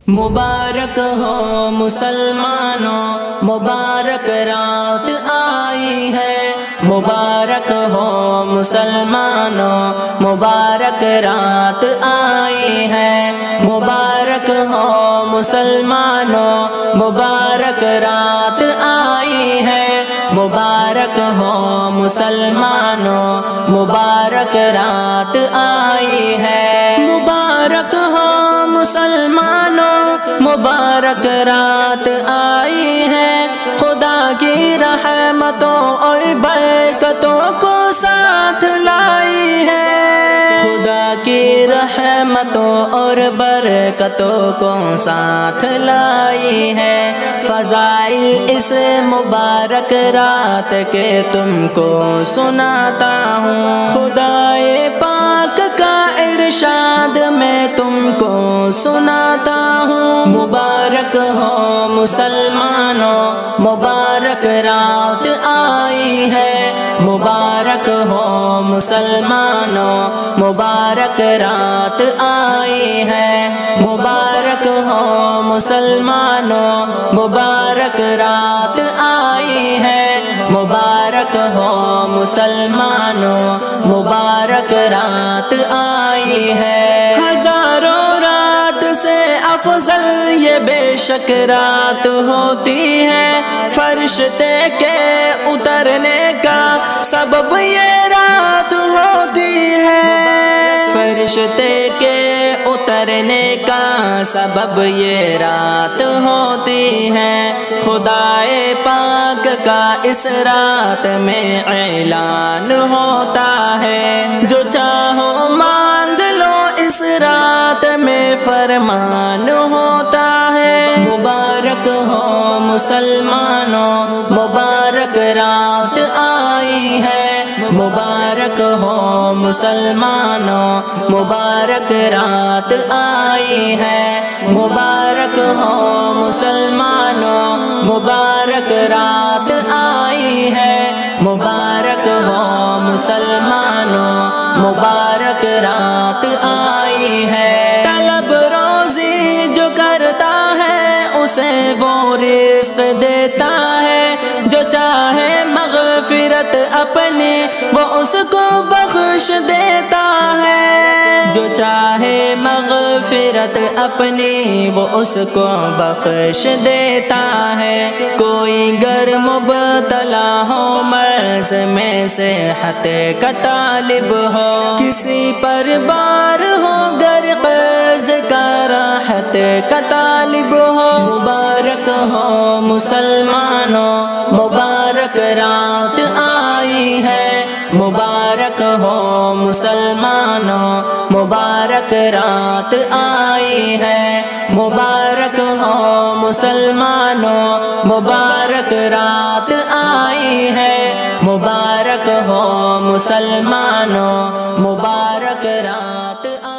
مبارک ہو مسلمانوں، مبارک رات آئی ہے۔ مبارک ہو مسلمانوں، مبارک رات آئی ہے۔ مبارک ہو مسلمانوں، مبارک رات آئی ہے۔ مبارک ہو مسلمانوں، مبارک رات آئی ہے۔ مبارک ہو مسلمانوں، مبارک رات آئی ہے۔ خدا کی رحمتوں اور برکتوں کو ساتھ لائی ہے۔ خدا کی رحمتوں اور برکتوں کو ساتھ لائی ہے۔ فضائل اس مبارک رات کے تم کو سناتا ہوں۔ خدائے پاک کا ارشاد میں تم کو سناتا ہوں۔ مبارک ہو مسلمانوں، مبارک رات آئی ہے۔ مبارک ہو مسلمانوں، مبارک رات آئی ہے۔ مبارک ہو مسلمانوں، مبارک رات آئی ہے۔ مبارک ہو مسلمانوں، مبارک رات آئی ہے۔ ہزاروں رات سے افضل یہ بے شک رات ہوتی ہے۔ فرشتے کے اترنے کا سبب یہ رات ہوتی ہے۔ فرشتے کے اترنے کا سبب یہ رات ہوتی ہے۔ خدائے پاک کا اس رات میں اعلان ہوتا ہے۔ جو چاہو مانگ لو اس رات میں فرمان ہوتا ہے۔ مبارک ہو مسلمانوں، مبارک رات آئی ہے۔ مبارک ہو مسلمانوں، مبارک رات آئی ہے۔ مبارک ہو مسلمانوں، مبارک رات آئی ہے۔ مبارک ہو مسلمانوں، مبارک رات آئی ہے۔ طلب روزی جو کرتا ہے اسے وہ رزق دیتا ہے۔ جو چاہے مغفرت اپنی وہ اس کو بخش دیتا ہے۔ جو چاہے مغفرت اپنی وہ اس کو بخش دیتا ہے۔ کوئی گر مبتلا ہو مرض میں صحت کا طالب ہو، کسی پر بار ہو گر قرض کا راحت کا طالب ہو۔ مبارک ہو مسلمانوں، مبارک رات آئی ہے۔ مبارک ہو مسلمانوں، مبارک رات آئی ہے۔ مبارک ہو مسلمانوں، مبارک رات آئی ہے۔ مبارک ہو مسلمانوں، مبارک رات آئی ہے۔